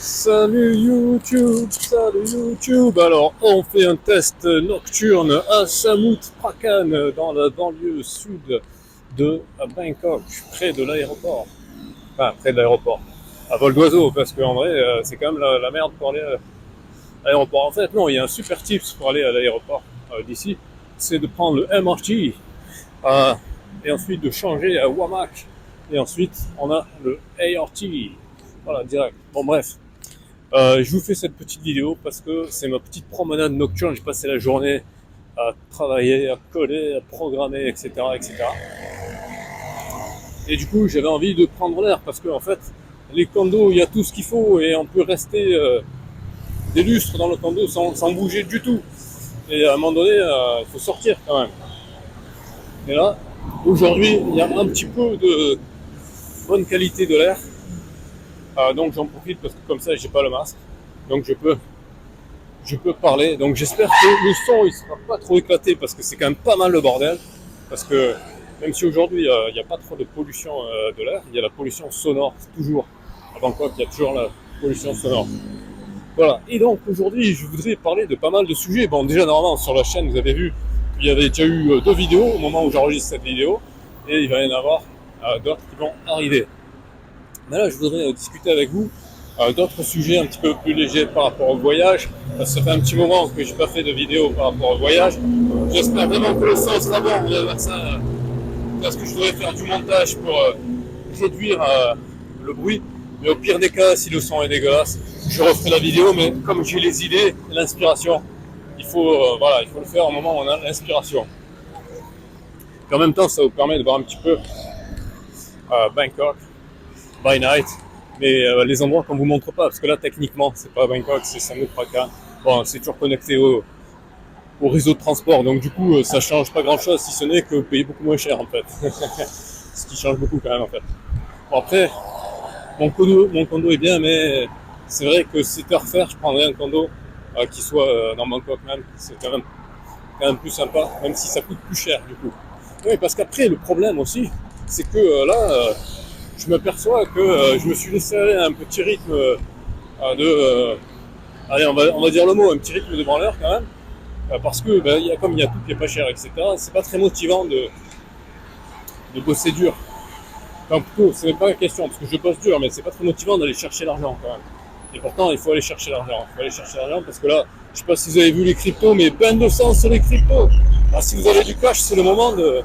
Salut YouTube, salut YouTube. Alors, on fait un test nocturne à Samut Prakan, dans la banlieue sud de Bangkok, près de l'aéroport. Enfin, près de l'aéroport. À vol d'oiseau, parce qu'en vrai, c'est quand même la merde pour aller à l'aéroport. En fait, non, il y a un super tips pour aller à l'aéroport d'ici, c'est de prendre le MRT et ensuite de changer à Wamak. Et ensuite, on a le ART. Voilà, direct. Bon, bref. Je vous fais cette petite vidéo parce que c'est ma petite promenade nocturne. J'ai passé la journée à travailler, à coder, à programmer, etc., etc. Et du coup, j'avais envie de prendre l'air parce que en fait, les condos, il y a tout ce qu'il faut et on peut rester des lustres dans le condo sans bouger du tout. Et à un moment donné, il faut sortir quand même. Et là, aujourd'hui, il y a un petit peu de bonne qualité de l'air. Donc j'en profite parce que comme ça, j'ai pas le masque. Donc je peux parler. Donc j'espère que le son il sera pas trop éclaté parce que c'est quand même pas mal le bordel. Parce que même si aujourd'hui il n'y a pas trop de pollution de l'air, il y a la pollution sonore toujours. À Bangkok, il y a toujours la pollution sonore. Voilà. Et donc aujourd'hui, je voudrais parler de pas mal de sujets. Bon, déjà normalement sur la chaîne, vous avez vu, il y avait déjà eu 2 vidéos au moment où j'enregistre cette vidéo, et il va y en avoir d'autres qui vont arriver. Mais là, je voudrais discuter avec vous d'autres sujets un petit peu plus légers par rapport au voyage. Parce que ça fait un petit moment que j'ai pas fait de vidéo par rapport au voyage. J'espère vraiment que le son sera bon. On va voir ça. Parce que je voudrais faire du montage pour réduire le bruit. Mais au pire des cas, si le son est dégueulasse, je referai la vidéo. Mais comme j'ai les idées, l'inspiration, il faut le faire au moment où on a l'inspiration. Et en même temps, ça vous permet de voir un petit peu Bangkok by night, mais les endroits qu'on vous montre pas, parce que là techniquement c'est pas Bangkok, c'est Samut Prakan. Bon, c'est toujours connecté au réseau de transport, donc du coup ça change pas grand chose, si ce n'est que vous payez beaucoup moins cher en fait. Ce qui change beaucoup quand même en fait. Bon, après, mon condo est bien, mais c'est vrai que si c'était à refaire, je prendrais un condo qui soit dans Bangkok même, c'est quand même plus sympa, même si ça coûte plus cher du coup. Oui, parce qu'après le problème aussi, c'est que là je m'aperçois que je me suis laissé aller à un petit rythme allez, on va dire le mot, un petit rythme de branleur quand même, parce que comme il y a tout qui est pas cher, etc., c'est pas très motivant de bosser dur. Enfin, plutôt, c'est même pas la question, parce que je bosse dur, mais c'est pas très motivant d'aller chercher l'argent quand même. Et pourtant, il faut aller chercher l'argent. Il faut aller chercher l'argent parce que là, je sais pas si vous avez vu les cryptos, mais plein de sang sur les cryptos. Alors, si vous avez du cash, c'est le moment de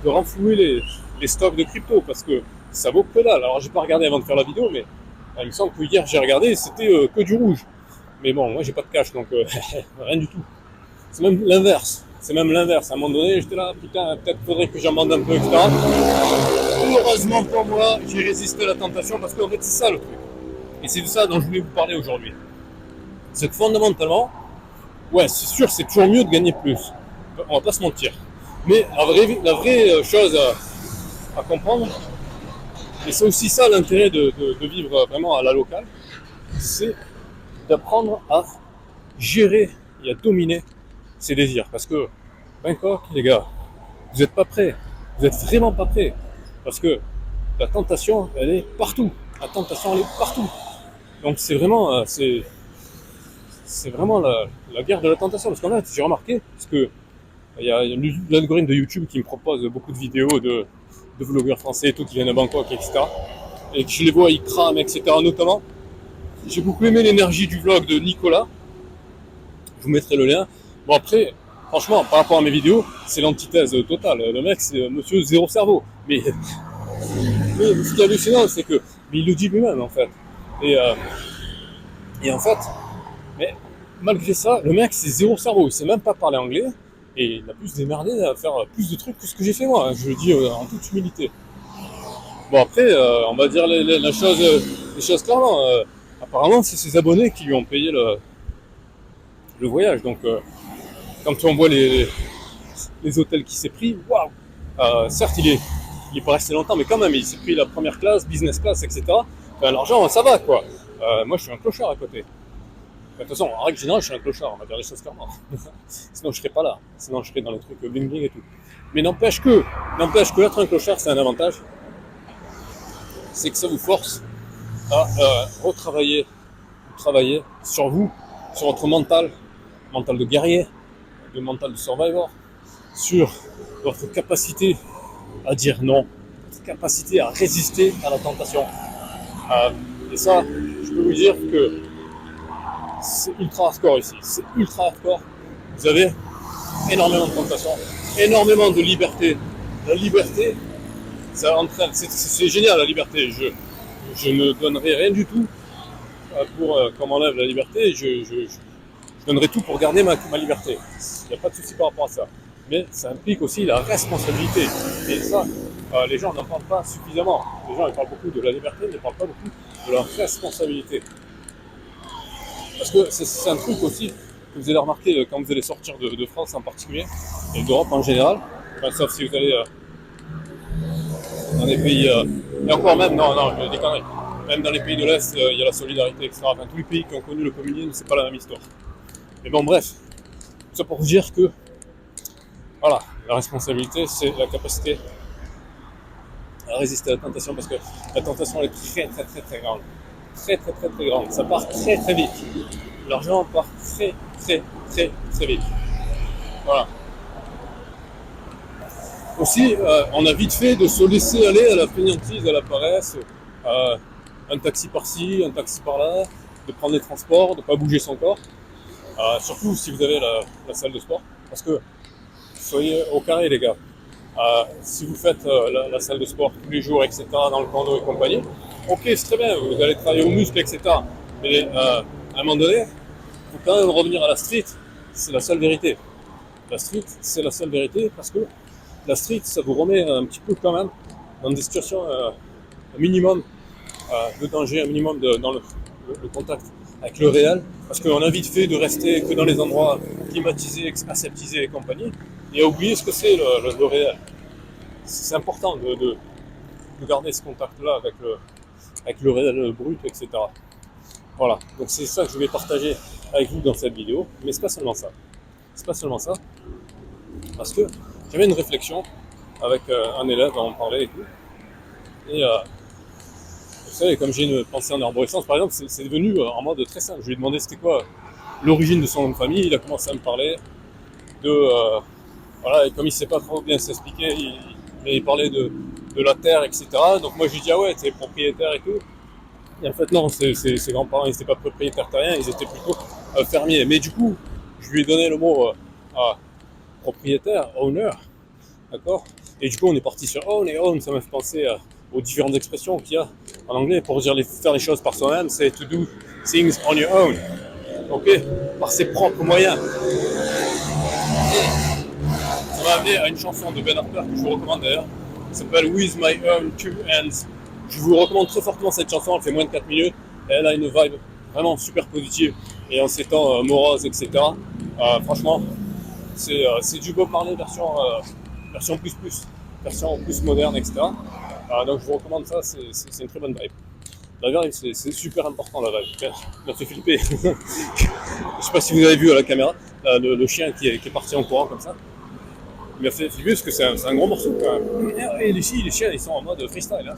renflouer les stocks de cryptos parce que ça vaut que dalle. Alors, j'ai pas regardé avant de faire la vidéo, mais il me semble que hier j'ai regardé, c'était que du rouge. Mais bon, moi j'ai pas de cash, donc rien du tout. C'est même l'inverse. C'est même l'inverse. À un moment donné, j'étais là, putain, peut-être faudrait que j'en vende un peu, etc. Heureusement pour moi, j'ai résisté à la tentation parce qu'en fait, c'est ça le truc. Et c'est de ça dont je voulais vous parler aujourd'hui. C'est que fondamentalement, ouais, c'est sûr, c'est toujours mieux de gagner plus. On va pas se mentir. Mais la vraie chose à comprendre, et c'est aussi ça l'intérêt de vivre vraiment à la locale, c'est d'apprendre à gérer et à dominer ses désirs. Parce que Bangkok, les gars, vous n'êtes pas prêts. Vous n'êtes vraiment pas prêts. Parce que la tentation, elle est partout. La tentation, elle est partout. Donc c'est vraiment, c'est vraiment la guerre de la tentation. Parce qu'en fait, j'ai remarqué, parce que il y a l'algorithme de YouTube qui me propose beaucoup de vidéos de vlogueurs français et tout qui viennent à Bangkok, etc. Et que je les vois, ils crament, etc. Notamment, j'ai beaucoup aimé l'énergie du vlog de Nicolas. Je vous mettrai le lien. Bon après, franchement, par rapport à mes vidéos, c'est l'antithèse totale. Le mec, c'est monsieur zéro cerveau. Mais ce qui est hallucinant, c'est que, mais il le dit lui-même en fait. Et en fait, mais malgré ça, le mec, c'est zéro cerveau. Il sait même pas parler anglais. Et il a pu se démerder à faire plus de trucs que ce que j'ai fait moi. Je le dis en toute humilité. Bon après, on va dire les choses clairement. Apparemment, c'est ses abonnés qui lui ont payé le voyage. Donc, quand on voit les hôtels qu'il s'est pris, waouh. Certes, il est pas resté longtemps, mais quand même, il s'est pris la première classe, business class, etc. Enfin, l'argent, ça va quoi. Moi, je suis un clochard à côté. De toute façon, en règle générale, je suis un clochard, on va dire les choses clairement. Sinon, je serais pas là. Sinon, je serais dans les trucs bling bling et tout. Mais n'empêche que être un clochard, c'est un avantage. C'est que ça vous force à retravailler travailler sur vous, sur votre mental de guerrier, le mental de survivor, sur votre capacité à dire non, votre capacité à résister à la tentation. Et ça, je peux vous dire que c'est ultra hardcore ici, c'est ultra hardcore. Vous avez énormément de tentations, énormément de liberté. La liberté, ça entraîne, c'est génial la liberté. Je ne donnerai rien du tout pour qu'on m'enlève la liberté. Je donnerai tout pour garder ma liberté. Il n'y a pas de souci par rapport à ça. Mais ça implique aussi la responsabilité. Et ça, les gens n'en parlent pas suffisamment. Les gens ils parlent beaucoup de la liberté, mais ils ne parlent pas beaucoup de la responsabilité. Parce que c'est un truc aussi que vous allez remarquer quand vous allez sortir de France en particulier, et d'Europe en général, enfin, sauf si vous allez dans des pays... et encore même, non, je dis conneries. Même dans les pays de l'Est, il y a la solidarité, etc. Enfin, tous les pays qui ont connu le communisme, c'est pas la même histoire. Mais bon, bref, tout ça pour vous dire que, voilà, la responsabilité, c'est la capacité à résister à la tentation, parce que la tentation elle est très très très très grande. Très très très très grande. Ça part très très vite. L'argent part très très très très vite. Voilà. Aussi, on a vite fait de se laisser aller à la fainéantise, à la paresse, un taxi par-ci, un taxi par-là, de prendre les transports, de ne pas bouger son corps. Surtout si vous avez la salle de sport, parce que soyez au carré les gars. Si vous faites la salle de sport tous les jours, etc., dans le condo et compagnie, ok, c'est très bien, vous allez travailler aux muscles, etc. Mais à un moment donné, il faut quand même revenir à la street, c'est la seule vérité. La street, c'est la seule vérité, parce que la street, ça vous remet un petit peu quand même dans des situations un minimum de danger, un minimum dans le contact avec le réel, parce qu'on a vite fait de rester que dans les endroits climatisés, aseptisés et compagnie, et à oublier ce que c'est le réel. C'est important de garder ce contact-là avec le réel brut, etc. Voilà, donc c'est ça que je vais partager avec vous dans cette vidéo, mais c'est pas seulement ça. C'est pas seulement ça, parce que j'avais une réflexion avec un élève, on parlait et tout, et vous savez, comme j'ai une pensée en arborescence, par exemple, c'est devenu en mode très simple. Je lui ai demandé c'était quoi l'origine de son nom de famille, il a commencé à me parler de... voilà, et comme il ne sait pas trop bien s'expliquer, mais il parlait de la terre, etc. Donc moi je lui ai dit, ah ouais, t'es propriétaire et tout. Et en fait non, ses grands-parents, ils n'étaient pas propriétaires terriens, ils étaient plutôt fermiers. Mais du coup, je lui ai donné le mot propriétaire, owner, d'accord. Et du coup, on est parti sur own, et own, ça m'a fait penser aux différentes expressions qu'il y a en anglais pour dire faire les choses par soi-même, c'est to do things on your own, ok, par ses propres moyens. Et ça m'a amené à une chanson de Ben Harper que je vous recommande d'ailleurs, qui s'appelle With My Own Two Hands. Je vous recommande très fortement cette chanson, elle fait moins de 4 minutes, et elle a une vibe vraiment super positive, et en ces temps moroses, etc. Franchement, c'est du Bob Marley version plus, version plus moderne, etc. Donc je vous recommande ça, c'est une très bonne vibe. La vibe, c'est super important, la vibe. Ça m'a fait flipper. Je sais pas si vous avez vu à la caméra, le chien qui est parti en courant comme ça. Il m'a fait flipper parce que c'est un gros morceau quand même. Et les chiens, ils sont en mode freestyle. Hein.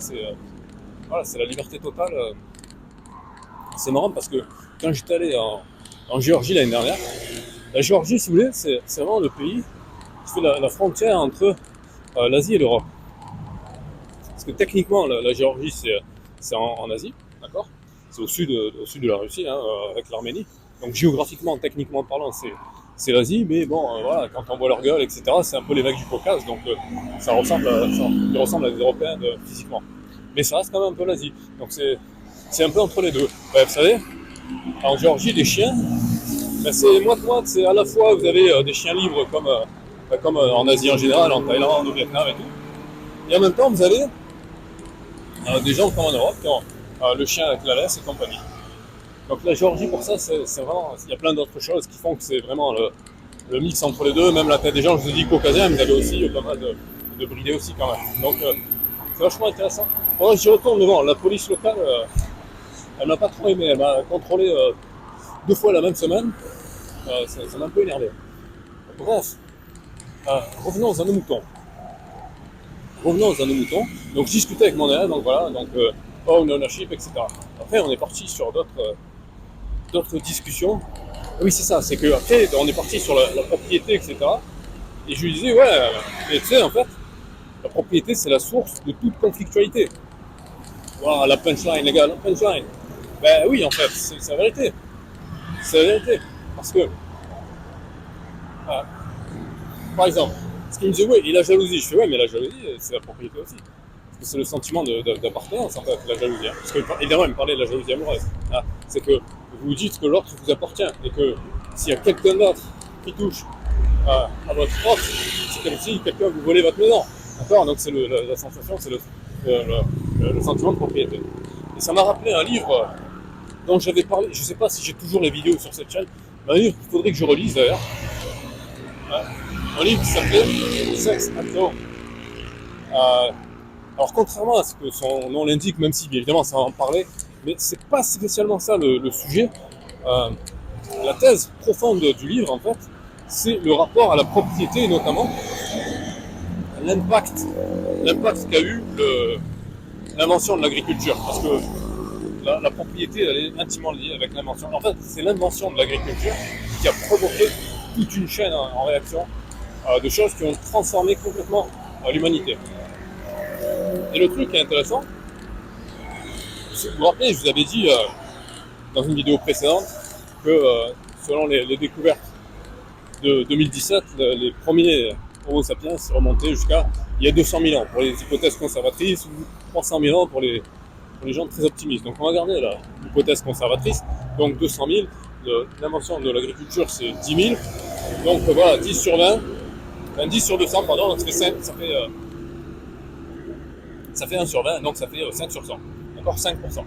Voilà, c'est la liberté totale. C'est marrant parce que quand j'étais allé en Géorgie l'année dernière, la Géorgie, si vous voulez, c'est vraiment le pays qui fait la frontière entre l'Asie et l'Europe. Parce que techniquement, la Géorgie, c'est en Asie, d'accord. C'est au sud de la Russie, hein, avec l'Arménie. Donc géographiquement, techniquement parlant, c'est l'Asie, mais bon, voilà, quand on voit leur gueule, etc., c'est un peu les mecs du Caucase, donc ils ressemblent à des Européens physiquement. Mais ça reste quand même un peu l'Asie. Donc c'est un peu entre les deux. Ouais, vous savez, en Géorgie, les chiens, ben c'est moite-moite, c'est à la fois, vous avez des chiens libres comme en Asie en général, en Thaïlande, au Vietnam et tout. Et en même temps, vous avez des gens comme en Europe qui ont le chien avec la laisse et compagnie. Donc la Géorgie, pour ça, c'est vraiment... Il y a plein d'autres choses qui font que c'est vraiment le mix entre les deux. Même la tête des gens, je vous dis caucasiens, mais vous avez aussi pas mal de bridés aussi quand même. Donc c'est vachement intéressant. Moi, j'y retourne, mais bon, la police locale, elle m'a pas trop aimé. Elle m'a contrôlé 2 fois la même semaine. Ça m'a un peu énervé. Bref, revenons à nos moutons. Donc je discutais avec mon élève, donc voilà, own ownership, etc. Après on est parti sur d'autres d'autres discussions. Oui, c'est ça, c'est qu'après, on est parti sur la propriété, etc. Et je lui disais, ouais, mais tu sais, en fait, la propriété, c'est la source de toute conflictualité. Voilà, la punchline, les gars, la punchline. Ben oui, en fait, c'est la vérité. C'est la vérité. Parce que, par exemple, ce qu'il me disait, ouais, et la jalousie. Je fais, ouais, mais la jalousie, c'est la propriété aussi. Parce que c'est le sentiment d'appartenance, en fait, la jalousie. Hein. Parce que, évidemment, il me parlait de la jalousie amoureuse. Hein. C'est que vous dites que l'autre vous appartient. Et que s'il y a quelqu'un d'autre qui touche à votre offre, c'est comme si quelqu'un vous volait votre maison. D'accord. Donc, c'est la sensation, c'est le sentiment de propriété. Et ça m'a rappelé un livre dont j'avais parlé. Je ne sais pas si j'ai toujours les vidéos sur cette chaîne. Mais un livre qu'il faudrait que je relise d'ailleurs. Un livre qui s'appelait Sex and Law. Alors contrairement à ce que son nom l'indique, même si bien évidemment ça va en parler, mais c'est pas spécialement ça le sujet. La thèse profonde du livre, en fait, c'est le rapport à la propriété et notamment l'impact qu'a eu l'invention de l'agriculture. Parce que la propriété, elle est intimement liée avec l'invention. En fait, c'est l'invention de l'agriculture qui a provoqué toute une chaîne en réaction de choses qui ont transformé complètement l'humanité. Et le truc qui est intéressant, vous vous rappelez, je vous avais dit dans une vidéo précédente que selon les découvertes de 2017, les premiers Homo sapiens remontaient jusqu'à il y a 200 000 ans pour les hypothèses conservatrices ou 300 000 ans pour les gens très optimistes. Donc on va garder l'hypothèse conservatrice, donc 200 000, l'invention de l'agriculture c'est 10 000, donc voilà, 10 sur 20, 10 sur 200, pardon, donc ça fait 1 sur 20, donc ça fait 5 sur 100, d'accord, 5%.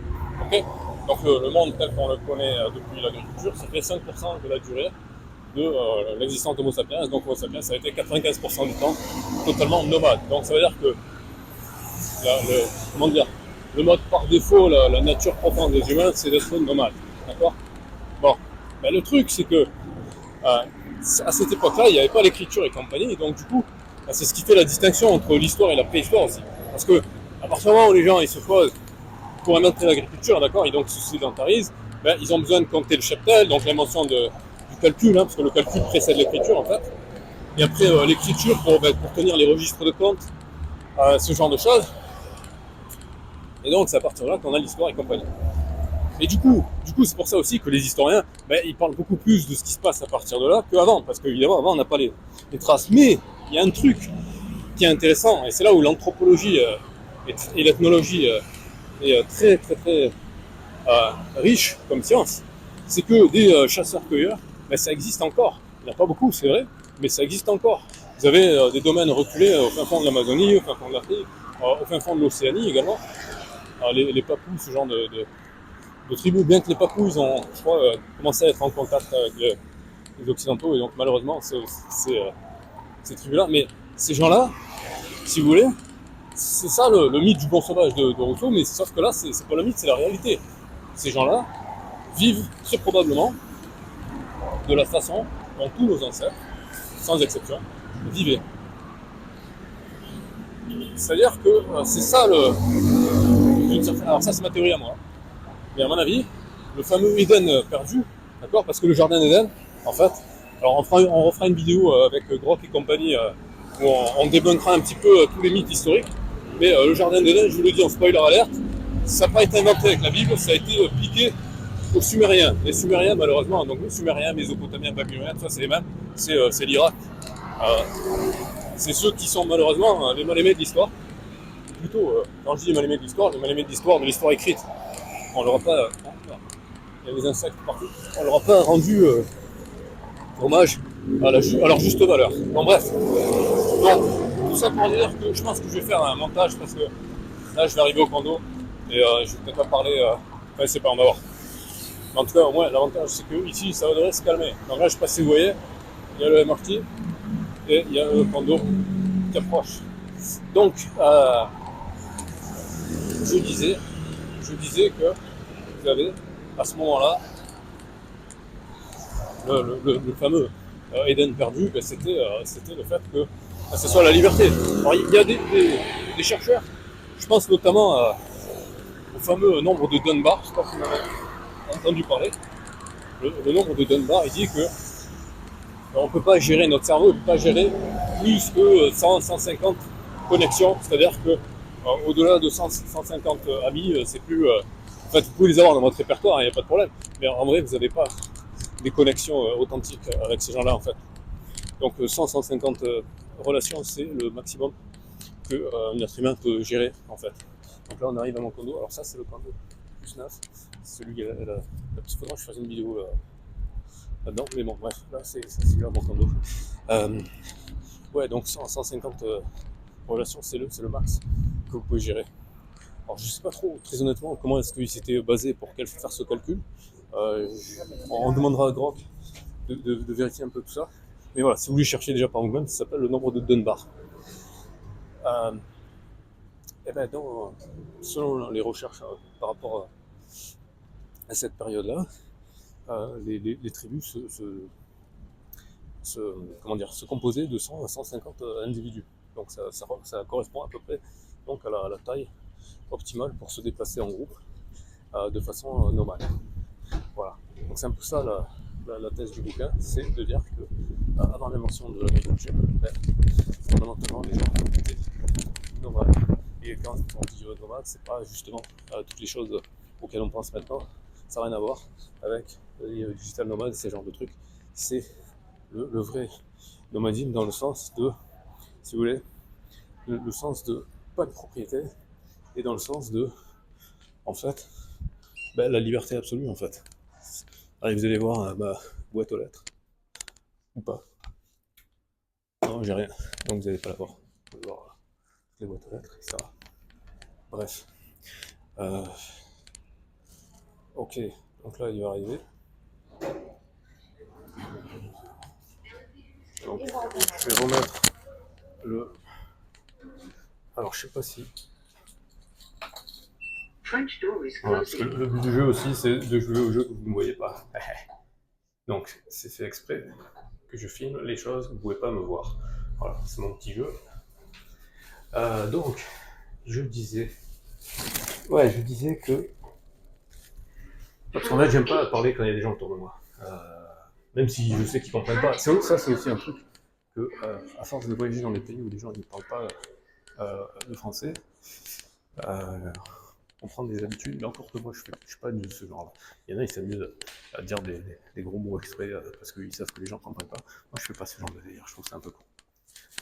Okay, donc le monde tel qu'on le connaît depuis l'agriculture, ça fait 5% de la durée de l'existence d'Homo sapiens. Donc Homo sapiens, ça a été 95% du temps totalement nomade. Donc ça veut dire que le mode par défaut, la nature profonde des humains, c'est d'être nomade. D'accord. Bon, ben, le truc, c'est que à cette époque-là, il n'y avait pas l'écriture et compagnie, et donc du coup, ben, c'est ce qui fait la distinction entre l'histoire et la préhistoire aussi. Parce que à partir du moment où les gens ils se posent pour inventer l'agriculture, d'accord, et donc ils se sédentarisent, ben, ils ont besoin de compter le cheptel, donc l'invention du calcul, hein, parce que le calcul précède l'écriture en fait. Et après l'écriture pour tenir les registres de compte, ce genre de choses. Et donc c'est à partir de là qu'on a l'histoire et compagnie. Et du coup, c'est pour ça aussi que les historiens, ben, ils parlent beaucoup plus de ce qui se passe à partir de là qu'avant, parce qu'évidemment, avant, on n'a pas les traces. Mais il y a un truc qui est intéressant, et c'est là où l'anthropologie et l'ethnologie est très, très, très riche comme science, c'est que des chasseurs-cueilleurs, ben, ça existe encore. Il n'y en a pas beaucoup, c'est vrai, mais ça existe encore. Vous avez des domaines reculés au fin fond de l'Amazonie, au fin fond de l'Afrique, au fin fond de l'Océanie également. Les papous, ce genre de tribus, bien que les papous, ils ont, je crois, commencé à être en contact avec les Occidentaux, et donc malheureusement, ces tribus-là. Mais ces gens-là, si vous voulez, c'est ça le mythe du bon sauvage de Rousseau, mais sauf que là, c'est pas le mythe, c'est la réalité. Ces gens-là vivent très probablement de la façon dont tous nos ancêtres, sans exception, vivaient. C'est-à-dire que c'est ça alors ça c'est ma théorie à moi. Mais à mon avis, le fameux Éden perdu, d'accord, parce que le jardin d'Éden, en fait, alors on refera une vidéo avec Grok et compagnie où on débunkera un petit peu tous les mythes historiques, mais le jardin d'Éden, je vous le dis en spoiler alerte, ça n'a pas été inventé avec la Bible, ça a été piqué aux Sumériens. Les Sumériens, malheureusement, donc les Sumériens, Mésopotamiens, Babyloniens, tout ça c'est les mêmes, c'est l'Irak. C'est ceux qui sont malheureusement les mal-aimés de l'histoire. Plutôt, quand je dis les mal-aimés de l'histoire, les mal-aimés de l'histoire écrite. On leur a pas, il y a des insectes partout, on leur a pas rendu hommage à leur juste valeur. Bon bref, donc tout ça pour dire que je pense que je vais faire un montage parce que là je vais arriver au condo et je vais peut-être pas parler, enfin c'est pas, on va voir. Mais en tout cas au moins l'avantage c'est que ici ça devrait se calmer. Donc là je passe, vous voyez, il y a le MRT et il y a le condo qui approche. Donc je disais que vous avez à ce moment-là le fameux Éden perdu, ben c'était le fait que ce soit la liberté. Alors il y a des chercheurs, je pense notamment au fameux nombre de Dunbar, je sais pas si vous en avez entendu parler. le nombre de Dunbar, il dit que on ne peut pas gérer, notre cerveau ne peut pas gérer plus que 100, 150 connexions. C'est-à-dire que au-delà de 100, 150 amis, c'est plus. En fait, vous pouvez les avoir dans votre répertoire, il n'y a pas de problème. Mais en vrai, vous n'avez pas des connexions authentiques avec ces gens-là, en fait. Donc 100, 150 relations, c'est le maximum qu'un être humain peut gérer, en fait. Donc là, on arrive à mon condo. Alors ça, c'est le condo plus neuf. C'est celui qui a la petite photo. Je faisais une vidéo là-dedans. Mais bon, bref, là, c'est là mon condo. Ouais, donc 100, 150 relations, c'est le max que vous pouvez gérer. Alors, je sais pas trop, très honnêtement, comment est-ce qu'il s'était basé pour faire ce calcul. On demandera à Grok de vérifier un peu tout ça. Mais voilà, si vous voulez chercher déjà par vous-même, ça s'appelle le nombre de Dunbar. Et ben, selon les recherches par rapport à cette période-là, les tribus se composaient de 100 à 150 individus. Donc ça correspond à peu près donc à la taille optimale pour se déplacer en groupe de façon nomade. Voilà. Donc c'est un peu ça la thèse du bouquin, c'est de dire que avant l'invention de l'agriculture, fondamentalement les gens étaient nomades. Et quand on dit nomade, c'est pas justement toutes les choses auxquelles on pense maintenant, ça n'a rien à voir avec les digital nomades, ces genres de trucs. C'est le vrai nomadisme dans le sens de, si vous voulez, le sens de pas de propriété et dans le sens de, en fait, la liberté absolue en fait. Allez, vous allez voir ma boîte aux lettres, ou pas. Non, j'ai rien, donc vous n'allez pas la voir. Vous allez voir les boîtes aux lettres, etc. Bref. Ok, donc là il va arriver. Donc, je vais remettre le. Alors, je sais pas si. Voilà, parce que le but du jeu aussi, c'est de jouer au jeu que vous ne voyez pas. Donc, c'est fait exprès que je filme les choses que vous ne pouvez pas me voir. Voilà, c'est mon petit jeu. Donc, je disais. Ouais, je disais que. Parce qu'en fait, j'aime pas parler quand il y a des gens autour de moi. Même si je sais qu'ils comprennent pas. Ça, c'est aussi un truc que, à force de voyager dans des pays où les gens ne parlent pas le français, on prend des habitudes, mais encore que moi je suis pas de ce genre-là. Il y en a, ils s'amusent à dire des gros mots exprès parce qu'ils savent que les gens ne comprennent pas. Moi je fais pas ce genre de délire, je trouve que c'est un peu con.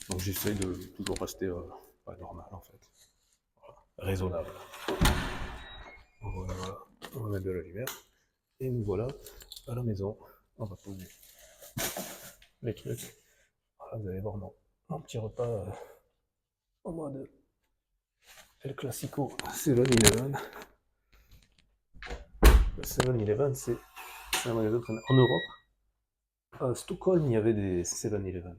Donc j'essaie de toujours rester normal en fait. Voilà. Raisonnable. Voilà, on va mettre de la lumière. Et nous voilà à la maison. On va poser les trucs. Voilà, vous allez voir mon petit repas en mode El Classico 7-Eleven. Le 7-Eleven, c'est un magasin en Europe. À Stockholm, il y avait des 7-Eleven.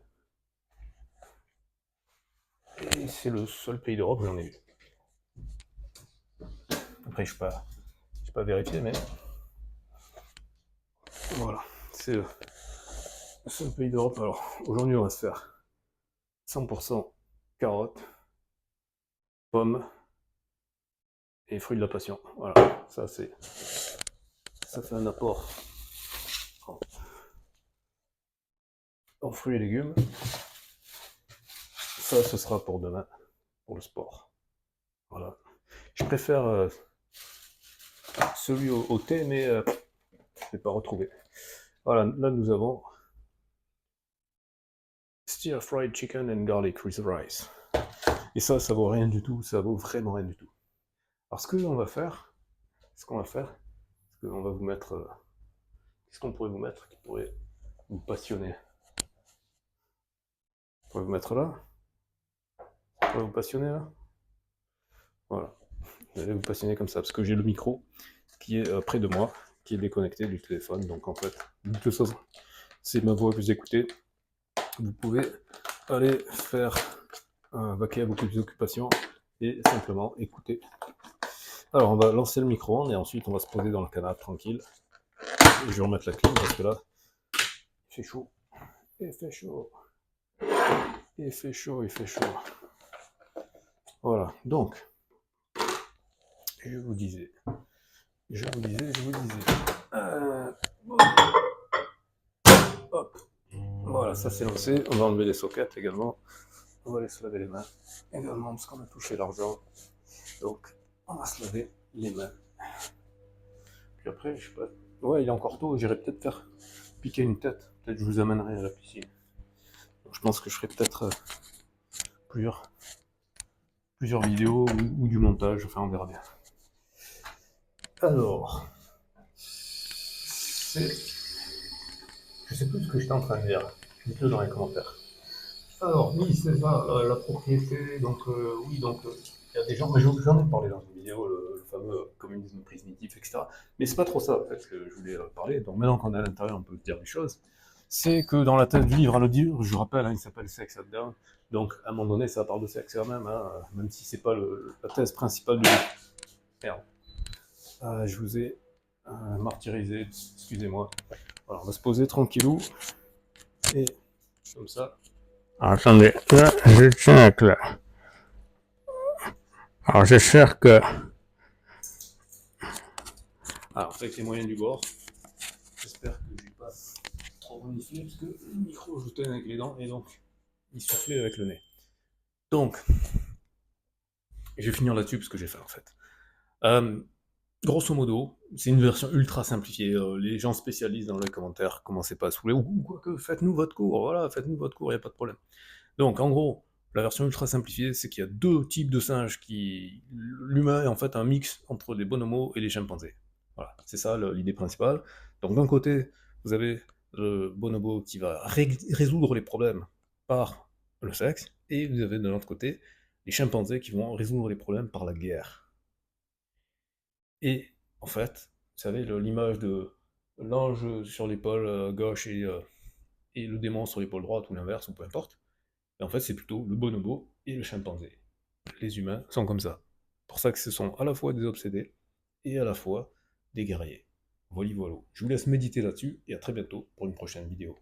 Et c'est le seul pays d'Europe où j'en ai eu. Après, je n'ai pas vérifié, mais voilà, c'est le seul pays d'Europe. Alors, aujourd'hui, on va se faire 100% carottes, pommes et fruits de la passion. Voilà, ça fait un apport en fruits et légumes. Ça, ce sera pour demain, pour le sport. Voilà. Je préfère celui au thé, mais je ne l'ai pas retrouvé. Voilà, là nous avons Stir Fried Chicken and Garlic with Rice. Et ça vaut rien du tout, ça vaut vraiment rien du tout. Alors ce qu'on va faire, c'est qu'on va vous mettre... qu'est-ce qu'on pourrait vous mettre qui pourrait vous passionner? On pourrait vous mettre là. On pourrait vous passionner là. Voilà. Vous allez vous passionner comme ça, parce que j'ai le micro qui est près de moi, qui est déconnecté du téléphone, donc en fait, de toute façon, c'est ma voix que vous écoutez. Vous pouvez aller faire vaquer à beaucoup d'occupations et simplement écouter. Alors on va lancer le micro-ondes et ensuite on va se poser dans le canapé tranquille. Et je vais remettre la clim parce que là, il fait chaud. Il fait chaud. Il fait chaud, il fait chaud. Voilà, donc, je vous disais. Bon. ça c'est lancé. On va enlever les sockets également. On va aller se laver les mains également parce qu'on a touché l'argent. Donc on va se laver les mains. Puis après, je sais pas. Ouais, il est encore tôt, j'irai peut-être faire piquer une tête. Peut-être que je vous amènerai à la piscine. Donc, je pense que je ferai peut-être plusieurs vidéos ou du montage, enfin on verra bien. Alors, je sais plus ce que j'étais en train de dire. Dites-le dans les commentaires. Alors, oui, c'est ça, la propriété. Donc, oui, donc, il y a des gens, mais j'en ai parlé dans une vidéo, le fameux communisme primitif, etc. Mais c'est pas trop ça, en fait, que je voulais parler. Donc, maintenant qu'on est à l'intérieur, on peut dire des choses. C'est que dans la thèse du livre, le livre, je vous rappelle, hein, il s'appelle Sex and Down. Donc, à un moment donné, ça parle de sexe quand même, hein, même si c'est pas la thèse principale du livre. Merde. Je vous ai martyrisé, excusez-moi. Alors, on va se poser tranquillou. Et comme ça. Alors, attendez, là, je tiens avec là. Alors, j'espère que... Alors, avec les moyens du bord, j'espère que je vais pas trop renifler, parce que le micro, je le tenais avec les dents, et donc, il soufflait avec le nez. Donc, je vais finir là-dessus, parce que j'ai faim, en fait. Grosso modo, c'est une version ultra simplifiée. Les gens spécialistes dans les commentaires, commencez pas à saouler, ou quoi que, faites-nous votre cours, voilà, faites-nous votre cours, il n'y a pas de problème. Donc, en gros, la version ultra simplifiée, c'est qu'il y a deux types de singes qui... L'humain est en fait un mix entre les bonobos et les chimpanzés. Voilà, c'est ça l'idée principale. Donc d'un côté, vous avez le bonobo qui va résoudre les problèmes par le sexe, et vous avez de l'autre côté les chimpanzés qui vont résoudre les problèmes par la guerre. Et en fait, vous savez, l'image de l'ange sur l'épaule gauche et le démon sur l'épaule droite, ou l'inverse, ou peu importe, et en fait, c'est plutôt le bonobo et le chimpanzé. Les humains sont comme ça. C'est pour ça que ce sont à la fois des obsédés et à la fois des guerriers. Voilà, voilà. Je vous laisse méditer là-dessus et à très bientôt pour une prochaine vidéo.